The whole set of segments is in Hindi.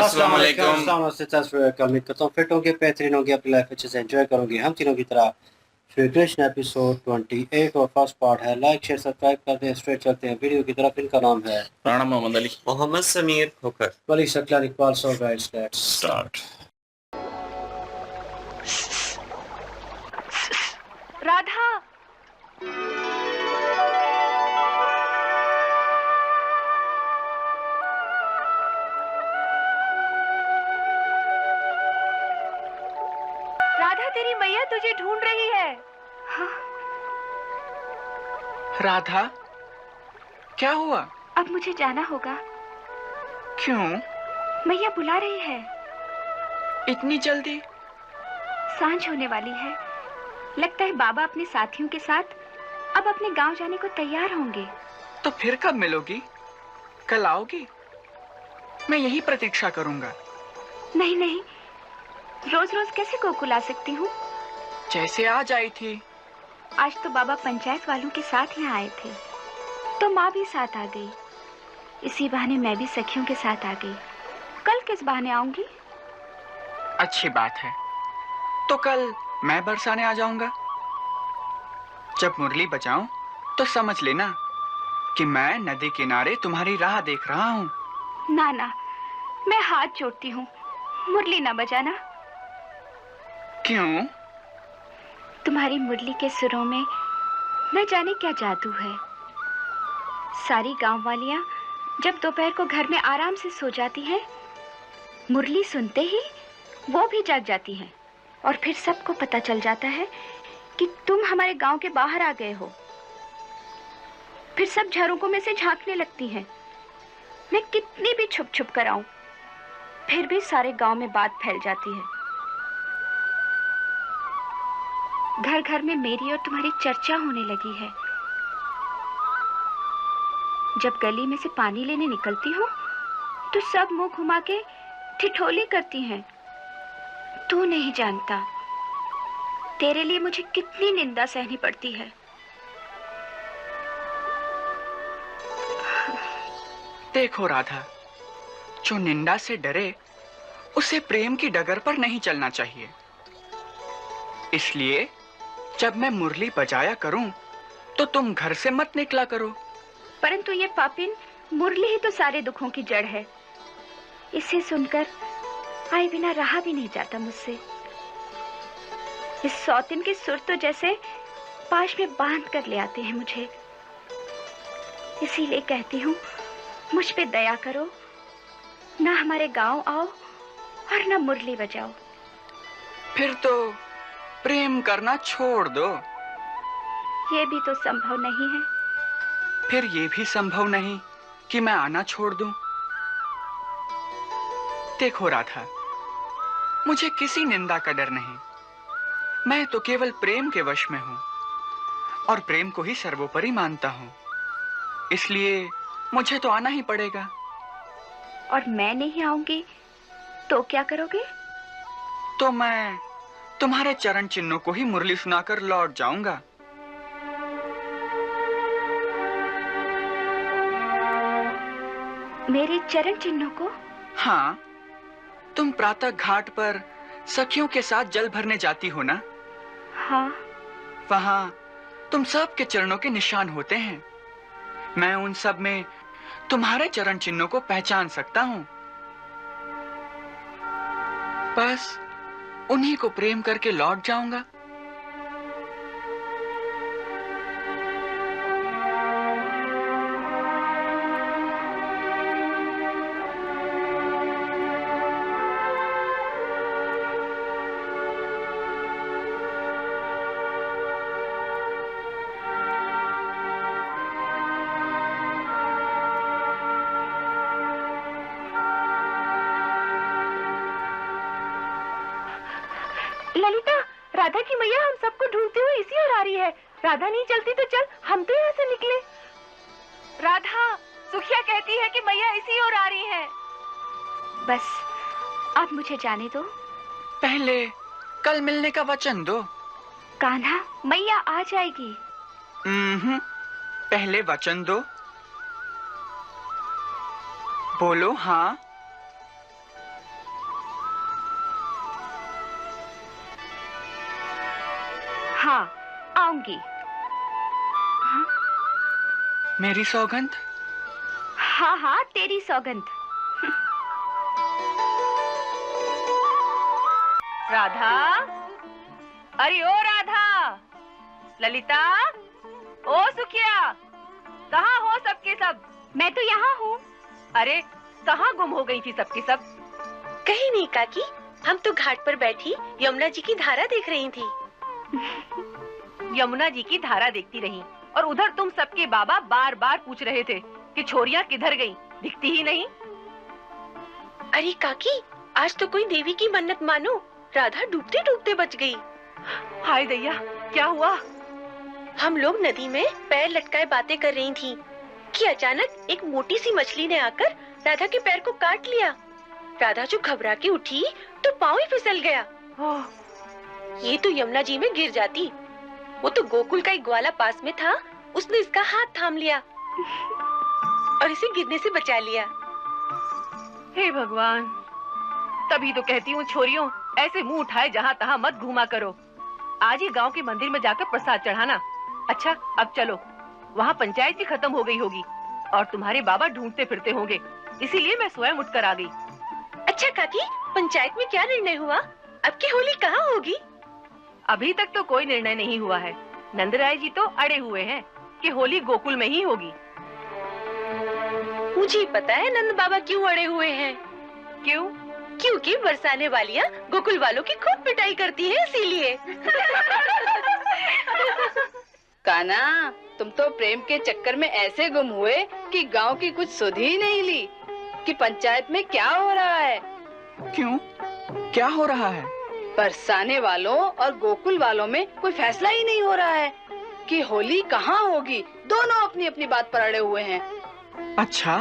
अस्सलाम वालेकुम। उम्मीद करता हूँ फिट होंगे, बेहतरीन होंगे, अपनी लाइफ अच्छे से एंजॉय करोगे। हम तीनों की तरह फिर कृष्ण एपिसोड 28 और फर्स्ट पार्ट है। लाइक शेयर सब्सक्राइब करते हैं, स्ट्रेट चलते हैं वीडियो की तरफ। इनका नाम है राणा मोहम्मद अली। मोहम्मद समीर खोकर। वली शकला Iqbal. So guys let's start. Radha, Radha तेरी मैया तुझे ढूंढ रही है। हाँ? राधा, क्या हुआ? अब मुझे जाना होगा। क्यों? मैया बुला रही है। इतनी जल्दी? सांझ होने वाली है। लगता है बाबा अपने साथियों के साथ अब अपने गांव जाने को तैयार होंगे। तो फिर कब मिलोगी? कल आओगी? मैं यही प्रतीक्षा करूंगा। नहीं नहीं, रोज रोज कैसे गोकुल आ सकती हूँ? जैसे आज आई थी। आज तो बाबा पंचायत वालों के साथ यहाँ आए थे, तो माँ भी साथ आ गई। इसी बहाने मैं भी सखियों के साथ आ गई। कल किस बहाने आऊंगी? अच्छी बात है, तो कल मैं बरसाने आ जाऊंगा। जब मुरली बजाऊं तो समझ लेना कि मैं नदी किनारे तुम्हारी राह देख रहा हूँ। ना ना, मैं हाथ जोड़ती हूँ, मुरली ना बजाना। क्यों? तुम्हारी मुरली के सुरों में न जाने क्या जादू है। सारी गांव वालियां जब दोपहर को घर में आराम से सो जाती हैं, मुरली सुनते ही वो भी जाग जाती हैं और फिर सबको पता चल जाता है कि तुम हमारे गांव के बाहर आ गए हो। फिर सब झरोकों में से झांकने लगती हैं। मैं कितनी भी छुप छुप कर आऊं, फिर भी सारे गांव में बात फैल जाती है। घर घर में मेरी और तुम्हारी चर्चा होने लगी है। जब गली में से पानी लेने निकलती हूँ तो सब मुंह घुमा के ठिठोली करती हैं। तू नहीं जानता तेरे लिए मुझे कितनी निंदा सहनी पड़ती है। देखो राधा, जो निंदा से डरे उसे प्रेम की डगर पर नहीं चलना चाहिए। इसलिए जब मैं मुरली बजाया करूं तो तुम घर से मत निकला करो। परंतु ये पापिन मुरली ही तो सारे दुखों की जड़ है। इसे सुनकर आए बिना रहा भी नहीं जाता मुझसे। इस सौतिन के सुर तो जैसे पाश में बांध कर ले आते हैं मुझे। इसीलिए कहती हूँ, मुझ पे दया करो, ना हमारे गांव आओ और ना मुरली बजाओ। फिर तो प्रेम करना छोड़ दो। ये भी तो संभव नहीं है। फिर ये भी संभव नहीं कि मैं आना छोड़ दूं। देखो राधा, मुझे किसी निंदा का डर नहीं। मैं तो केवल प्रेम के वश में हूं और प्रेम को ही सर्वोपरि मानता हूं। इसलिए मुझे तो आना ही पड़ेगा। और मैं नहीं आऊंगी तो क्या करोगे? तो मैं तुम्हारे चरण चिन्हों को ही मुरली सुनाकर लौट जाऊंगा। मेरे चरण चिन्हों को? हाँ, तुम प्रातः घाट पर सखियों के साथ जल भरने जाती हो ना? हाँ। वहां तुम सब के चरणों के निशान होते हैं। मैं उन सब में तुम्हारे चरण चिन्हों को पहचान सकता हूं। बस उन्हीं को प्रेम करके लौट जाऊंगा। ललिता, राधा की मैया हम सबको ढूंढते हुए इसी ओर आ रही है। राधा नहीं चलती तो चल, हम तो यहाँ से निकले। राधा, सुखिया कहती है कि मैया इसी ओर आ रही है। बस अब मुझे जाने दो। पहले कल मिलने का वचन दो। कान्हा, मैया आ जाएगी। पहले वचन दो। बोलो हाँ। हाँ, आऊंगी। हाँ मेरी सौगंध। हाँ हाँ, तेरी सौगंध। राधा, अरे ओ राधा, ललिता, ओ सुखिया, कहाँ हो सबके सब? मैं तो यहाँ हूँ। अरे कहाँ गुम हो गई थी सबकी सब? कहीं नहीं काकी, हम तो घाट पर बैठी यमुना जी की धारा देख रही थी। यमुना जी की धारा देखती रही और उधर तुम सबके बाबा बार बार पूछ रहे थे कि छोरियां किधर गईं, दिखती ही नहीं। अरे काकी, आज तो कोई देवी की मन्नत मानो, राधा डूबते डूबते बच गई। हाय दैया, क्या हुआ? हम लोग नदी में पैर लटकाए बातें कर रही थी कि अचानक एक मोटी सी मछली ने आकर राधा के पैर को काट लिया। राधा जो घबरा के उठी तो पाँव ही फिसल गया। ओह, ये तो यमुना जी में गिर जाती। वो तो गोकुल का एक ग्वाला पास में था, उसने इसका हाथ थाम लिया और इसे गिरने से बचा लिया। हे भगवान, तभी तो कहती हूँ छोरियों, ऐसे मुंह उठाए जहाँ तहाँ मत घूमा करो। आज ही गांव के मंदिर में जाकर प्रसाद चढ़ाना। अच्छा, अब चलो, वहाँ पंचायत ही खत्म हो गई होगी और तुम्हारे बाबा ढूंढते फिरते होंगे, इसीलिए मैं स्वयं उठकर आ गई। अच्छा काकी, पंचायत में क्या निर्णय हुआ? अब की होली कहाँ होगी? अभी तक तो कोई निर्णय नहीं हुआ है। नंदराय जी तो अड़े हुए हैं कि होली गोकुल में ही होगी। मुझे पता है नंद बाबा क्यों अड़े हुए हैं। क्यों? क्योंकि बरसाने वालियाँ गोकुल वालों की खूब पिटाई करती है, इसीलिए। कान्हा, तुम तो प्रेम के चक्कर में ऐसे गुम हुए कि गांव की कुछ सुध ही नहीं ली कि पंचायत में क्या हो रहा है। क्यों? क्या हो रहा है? बरसाने वालों और गोकुल वालों में कोई फैसला ही नहीं हो रहा है कि होली कहाँ होगी। दोनों अपनी अपनी बात पर अड़े हुए हैं। अच्छा,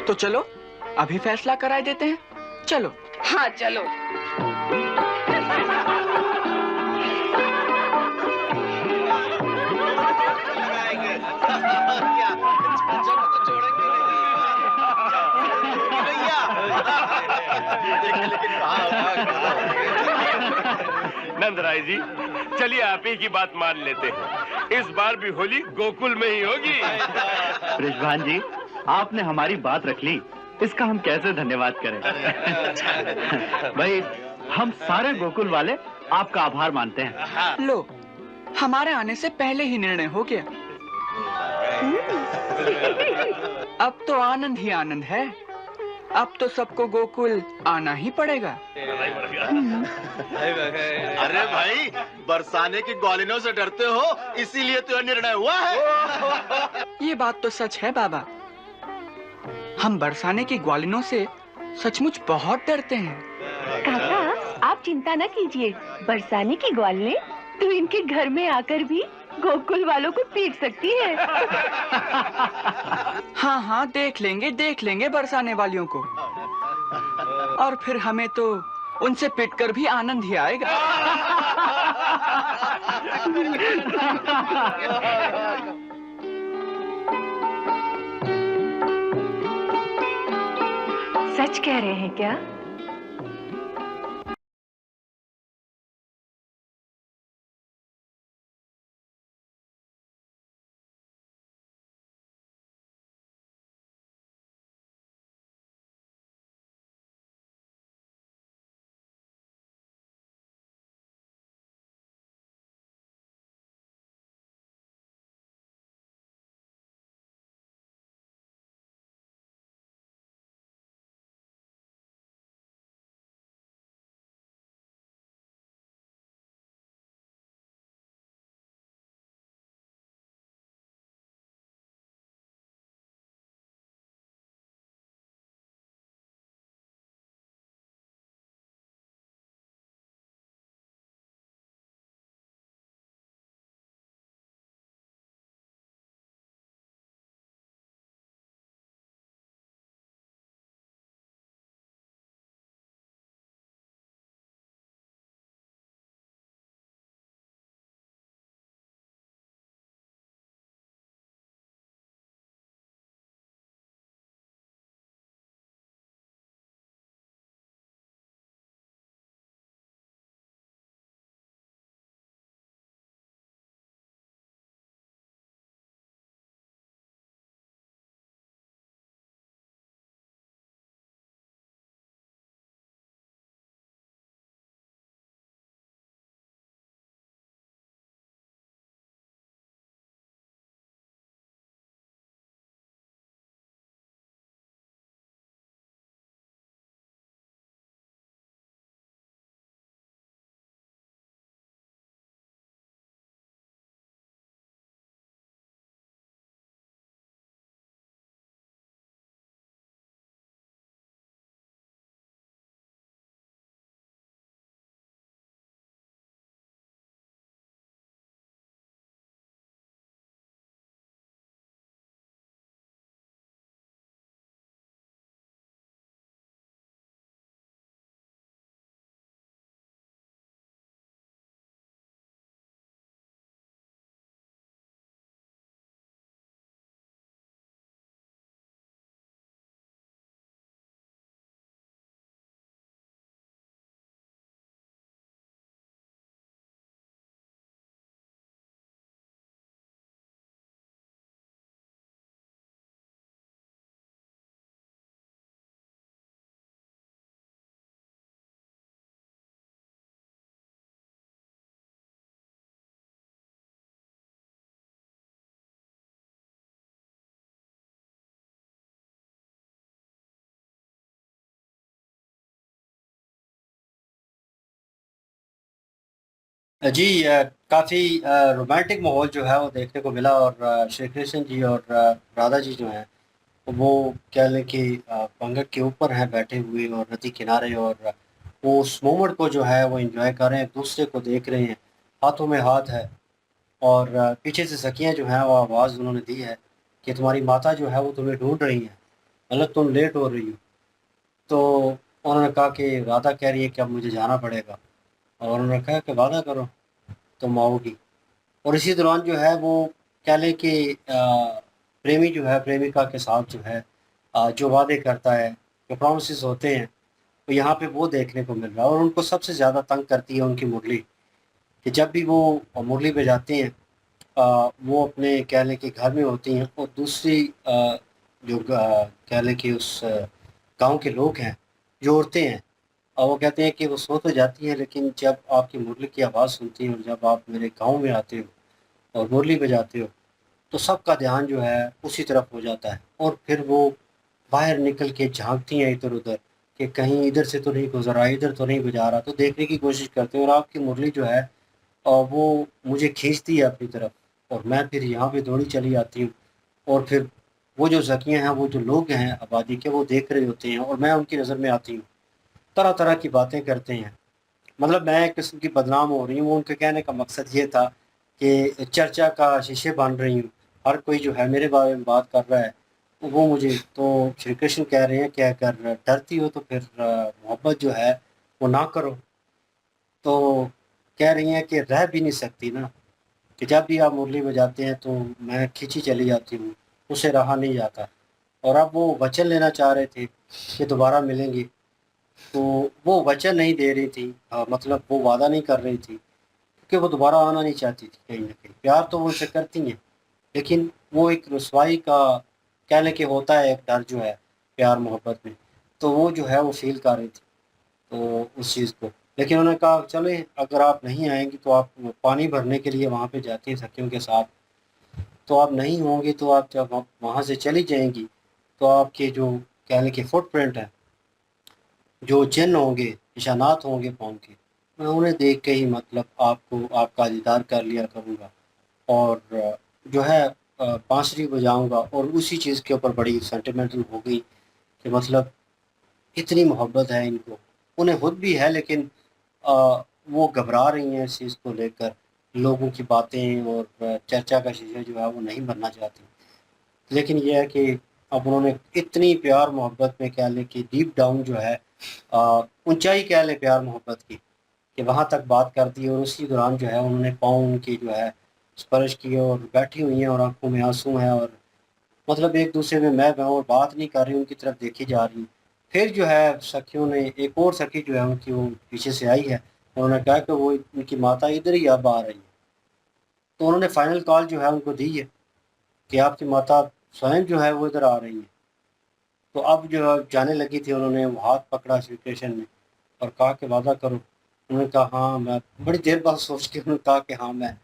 तो चलो अभी फैसला कराए देते हैं। चलो। हाँ चलो। नंदराय जी, चलिए आप ही की बात मान लेते हैं। इस बार भी होली गोकुल में ही होगी। बृषभान जी, आपने हमारी बात रख ली, इसका हम कैसे धन्यवाद करें। भाई, हम सारे गोकुल वाले आपका आभार मानते हैं। लो, हमारे आने से पहले ही निर्णय हो गया। अब तो आनंद ही आनंद है। अब तो सबको गोकुल आना ही पड़ेगा। अरे भाई, बरसाने की ग्वालिनों से डरते हो, इसीलिए तो यह निर्णय हुआ है। ये बात तो सच है बाबा। हम बरसाने की ग्वालिनों से सचमुच बहुत डरते हैं। काका, आप चिंता न कीजिए, बरसाने की ग्वालिनें तो इनके घर में आकर भी गोकुल वालों को पीट सकती है। हाँ हाँ, देख लेंगे बरसाने वालियों को। और फिर हमें तो उनसे पिटकर भी आनंद ही आएगा। सच कह रहे हैं क्या? जी काफ़ी रोमांटिक माहौल जो है वो देखने को मिला, और श्री कृष्ण जी और राधा जी जो हैं वो कह लें कि पंगत के ऊपर हैं बैठे हुए और नदी किनारे, और वो उस मोमेंट को जो है वो एंजॉय कर रहे हैं, एक दूसरे को देख रहे हैं, हाथों में हाथ है। और पीछे से सखियाँ जो हैं वो आवाज़ उन्होंने दी है कि तुम्हारी माता जो है वो तुम्हें ढूंढ रही है, मतलब तुम लेट हो रही हो। तो उन्होंने कहा कि राधा कह रही है कि अब मुझे जाना पड़ेगा, और उन्होंने कहा कि वादा करो तुम आओगी। और इसी दौरान जो है वो कह लें कि प्रेमी जो है प्रेमिका के साथ जो है जो वादे करता है, जो प्रॉमिसेस होते हैं, तो यहाँ पे वो देखने को मिल रहा है। और उनको सबसे ज़्यादा तंग करती है उनकी मुरली, कि जब भी वो मुरली बजाती हैं वो अपने कह लें कि घर में होती हैं, और दूसरी जो कह लें कि उस गांव के लोग हैं, जो औरतें हैं, और वो कहते हैं कि वो सो तो जाती हैं, लेकिन जब आपकी मुरली की आवाज़ सुनती हैं और जब आप मेरे गांव में आते हो और मुरली बजाते हो, तो सबका ध्यान जो है उसी तरफ हो जाता है, और फिर वो बाहर निकल के झाँकती हैं इधर-उधर कि कहीं इधर से तो नहीं गुज़र रहा, इधर तो नहीं बजा रहा, तो देखने की कोशिश करते हैं। और आपकी मुरली जो है वो मुझे खींचती है अपनी तरफ, और मैं फिर यहाँ पे दौड़ी चली आती हूँ। और फिर वो जो ज़कियाँ हैं, वो जो लोग हैं आबादी के, वो देख रहे होते हैं और मैं उनकी नज़र में आती हूँ। तरह-तरह की बातें करते हैं। मतलब मैं एक किस्म की बदनाम हो रही हूँ। वो उनके कहने का मकसद ये था कि चर्चा का शीशे बन रही हूँ। हर कोई जो है मेरे बारे में बात कर रहा है। वो मुझे तो श्री कृष्ण कह रहे हैं कि अगर डरती हो तो फिर मोहब्बत जो है वो ना करो। तो कह रही हैं कि रह भी नहीं सकती ना, कि जब भी आप मुरली बजाते हैं तो मैं खींची चली जाती हूँ, उसे रहा नहीं जाता। और अब वो वचन लेना चाह रहे थे कि दोबारा मिलेंगे, तो वो वचन नहीं दे रही थी, मतलब वो वादा नहीं कर रही थी, क्योंकि वो दोबारा आना नहीं चाहती थी कहीं न कहीं। प्यार तो वो उनसे करती हैं, लेकिन वो एक रुसवाई का कह लें कि होता है एक डर जो है प्यार मोहब्बत में, तो वो जो है वो फ़ील कर रही थी तो उस चीज़ को। लेकिन उन्होंने कहा चलें, अगर आप नहीं आएँगी तो आप पानी भरने के लिए वहाँ पे जाती हैं सखियों के साथ, तो आप नहीं होंगी, तो आप जब आप वहाँ से चली जाएँगी, तो आपके जो कह लें कि फुटप्रिंट है, जो चिन्ह होंगे, निशानात होंगे पाँव के, मैं उन्हें देख के ही मतलब आपको आपका दीदार कर लिया करूँगा। और जो है बाँसुरी बजाऊँगा, और उसी चीज़ के ऊपर बड़ी सेंटिमेंटल हो गई कि मतलब इतनी मोहब्बत है इनको। उन्हें खुद भी है, लेकिन वो घबरा रही हैं इस चीज़ को लेकर, लोगों की बातें और चर्चा का शीशा जो है वो नहीं बनना चाहती। लेकिन ये है कि अब उन्होंने इतनी प्यार मोहब्बत में कह लें कि डीप डाउन जो है ऊँचाई कह लें प्यार मोहब्बत की, कि वहाँ तक बात कर दी, और उसी दौरान जो है उन्होंने पाँव उनकी जो है स्पर्श किए, और बैठी हुई हैं और आँखों में आँसू हैं, और मतलब एक-दूसरे में मैं और बात नहीं कर रही, उनकी तरफ देखी जा रही। फिर जो है सखियों ने एक और सखी जो है उनकी वो पीछे से आई है, उन्होंने कहा कि वो उनकी माता इधर ही अब आ रही है। तो उन्होंने फाइनल कॉल जो है उनको दी है कि आपकी माता स्वयं जो है वो इधर आ रही हैं। तो अब जो है जाने लगी थी, उन्होंने वो हाथ पकड़ा श्री कृष्ण ने और कहा कि वादा करो। उन्होंने कहा हाँ, मैं बड़ी देर बाद सोच के उन्होंने कहा कि हाँ, मैं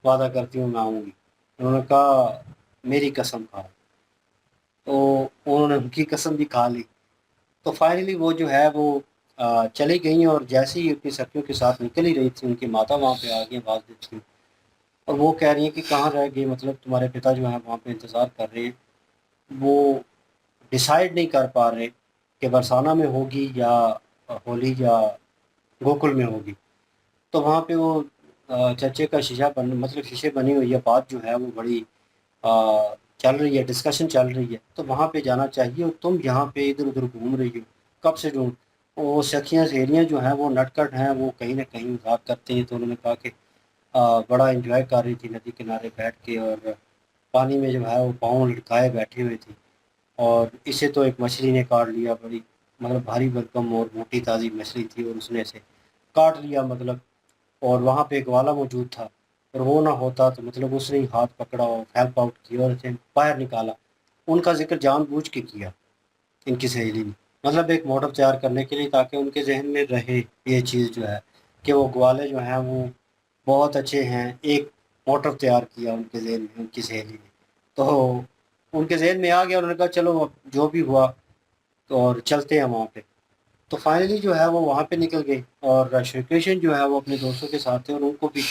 वादा करती हूँ, मैं आऊँगी। उन्होंने कहा मेरी कसम खाओ। तो उन्होंने उनकी कसम भी खा ली। तो फाइनली वो जो है वो चली गई, और जैसे ही अपनी सखियों के साथ निकल ही रही थी, उनकी माता वहाँ पे आ गई आवाज़ देती हुई, और वो कह रही हैं कि कहाँ रह गई, मतलब तुम्हारे पिता जो हैं वहाँ पे इंतज़ार कर रहे हैं। वो डिसाइड नहीं कर पा रहे कि बरसाना में होगी या होली या गोकुल में होगी। तो वहाँ पे वो चर्चे का शीशा बन मतलब शीशे बनी हुई है, बात जो है वो बड़ी चल रही है, डिस्कशन चल रही है। तो वहाँ पे जाना चाहिए, और तुम यहाँ पे इधर-उधर घूम रही हो, कब से ढूँढ। वो सखियाँ सहेलियाँ जो हैं वो नटखट हैं, वो कहीं न कहीं मज़ाक करती हैं। तो उन्होंने कहा कि बड़ा एन्जॉय कर रही थी नदी किनारे बैठ के, और पानी में जो है वो पाँव लटकाए बैठी हुई थी, और इसे तो एक मछली ने काट लिया, बड़ी मतलब भारी भरकम और मोटी ताज़ी मछली थी, और उसने इसे काट लिया मतलब। और वहाँ पे एक ग्वाला मौजूद था, और वो ना होता तो मतलब उसने ही हाथ पकड़ा और हेल्प आउट की और इसे बाहर निकाला। उनका ज़िक्र जानबूझ के किया इनकी सहेली ने, मतलब एक मोटिव तैयार करने के लिए, ताकि उनके ज़हन में रहे ये चीज़ जो है कि वो ग्वाले जो हैं वो बहुत अच्छे हैं। एक मोटिव तैयार किया उनके ज़हन में उनकी सहेली ने। तो उनके ज़हन में आ गया, उन्होंने कहा चलो अब जो भी हुआ, तो और चलते हैं वहाँ पे। तो फाइनली जो है वो वहाँ पे निकल गए और श्री कृष्ण जो है वो अपने दोस्तों के साथ थे और उनको भी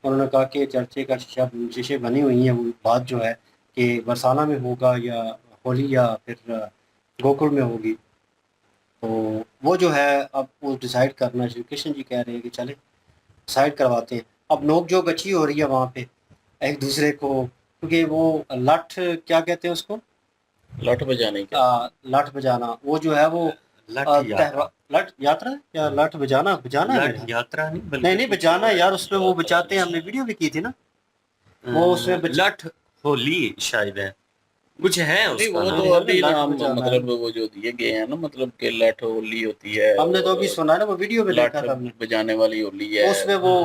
उन्होंने कहा कि चर्चे का शीशे बनी हुई है, वो बात जो है कि बरसाना में होगा या होली या फिर गोकुल में होगी। तो वो जो है अब वो डिसाइड करना, श्री कृष्ण जी कह रहे हैं कि चले डिसाइड करवाते हैं। अब नोक झोंक अच्छी हो रही है वहाँ पे एक दूसरे को, क्योंकि वो लठ क्या कहते हैं उसको, लठ बजाने के लठ बजाना, वो जो है वो लठ यात्रा या लठ बजाना बजाना है लठ यात्रा नहीं, नहीं बजाना यार, उसमें वो बचाते हैं, हमने वीडियो भी की थी ना, वो उसमें लठ होली शायद है, कुछ है नहीं, उसका वो नाम। तो अभी नाम मतलब वो जो दिए गए हैं ना, मतलब कि लठ होली होती है, हमने तो अभी सुना ना, वो वीडियो में देखा था हमने, बजाने वाली होली है उसमें वो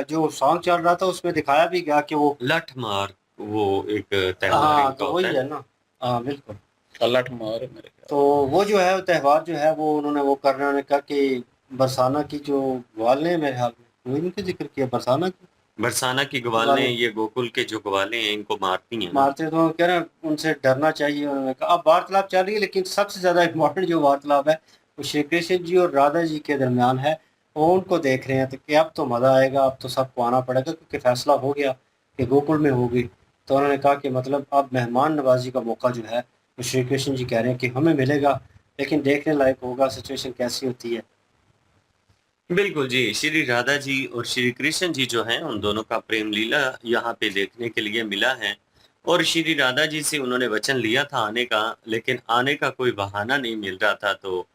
जो सॉन्ग चल रहा था उसमें दिखाया भी गया कि वो लठ मार, वो एक त्योहार हाँ इनका तो वही होता है ना, हाँ बिल्कुल, लठ मार है मेरे ख्याल। तो वो जो है त्यौहार जो है वो उन्होंने वो करने, उन्होंने कहा कि बरसाना की जो ग्वालें हैं मेरे ख्याल में वो इनके जिक्र किया, बरसाना की ग्वालें, ये गोकुल के जो ग्वालें हैं इनको मारती हैं ना। मारते तो कह रहे हैं उनसे डरना चाहिए। उन्होंने कहा अब वार्तालाप चल रही है, लेकिन सबसे ज्यादा इम्पोर्टेंट जो वार्तालाप है वो श्री कृष्ण जी और राधा जी के दरमियान है, वो उनको देख रहे हैं तो कि अब तो मजा आएगा, अब तो सबको आना पड़ेगा क्योंकि फैसला हो गया कि गोकुल में होगी। तो उन्होंने कहा कि मतलब अब मेहमान नवाजी का मौका जो है वो श्री कृष्ण जी कह रहे हैं कि हमें मिलेगा, लेकिन देखने लायक होगा सिचुएशन कैसी होती है। बिल्कुल जी, श्री राधा जी और श्री कृष्ण जी जो हैं उन दोनों का प्रेम लीला यहाँ पे देखने के लिए मिला है। और श्री राधा जी से उन्होंने वचन लिया था आने का, लेकिन आने का कोई बहाना नहीं मिल रहा था, तो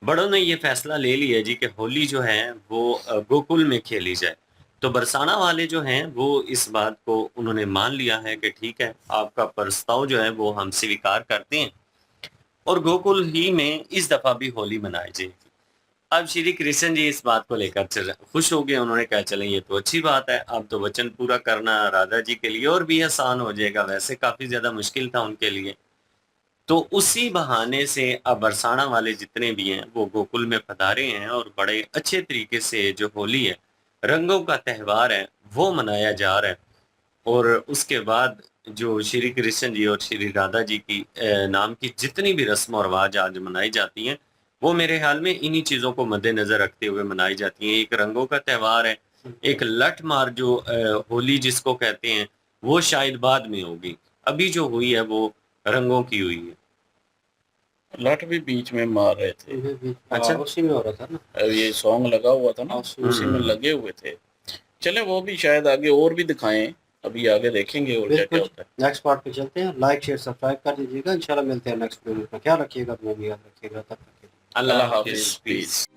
बड़ों ने ये फैसला ले लिया जी कि होली जो है वो गोकुल में खेली जाए। तो बरसाना वाले जो हैं वो इस बात को उन्होंने मान लिया है कि ठीक है, आपका प्रस्ताव जो है वो हम स्वीकार करते हैं और गोकुल ही में इस दफा भी होली मनाई जाएगी। अब श्री कृष्ण जी इस बात को लेकर खुश हो गए, उन्होंने कहा चलें ये तो अच्छी बात है, अब तो वचन पूरा करना राधा जी के लिए और भी आसान हो जाएगा, वैसे काफी ज्यादा मुश्किल था उनके लिए। तो उसी बहाने से अब बरसाना वाले जितने भी हैं वो गोकुल में पधारे हैं और बड़े अच्छे तरीके से जो होली है, रंगों का त्यौहार है, वो मनाया जा रहा है। और उसके बाद जो श्री कृष्ण जी और श्री राधा जी की नाम की जितनी भी रस्म और रिवाज आज मनाई जाती हैं वो मेरे ख्याल में इन्हीं चीजों को मद्देनजर रखते हुए मनाई जाती हैं। एक रंगों का त्यौहार है, एक लठ मार जो होली जिसको कहते हैं वो शायद बाद में होगी, अभी जो हुई है वो रंगों की हुई है। लठ भी बीच में मार रहे थे, अच्छा उसी में हो रहा था ना, ये सॉन्ग लगा हुआ था ना, उसी में लगे हुए थे। चले वो भी शायद आगे और भी दिखाएं, अभी आगे देखेंगे और क्या क्या होता है। नेक्स्ट पार्ट पे चलते हैं, लाइक शेयर सब्सक्राइब कर दीजिएगा, इंशाल्लाह मिलते हैं नेक्स्ट वीडियो में। ख्याल रखिएगा, अपना भी याद रखिएगा, तब तक के लिए अल्लाह हाफिज प्लीज।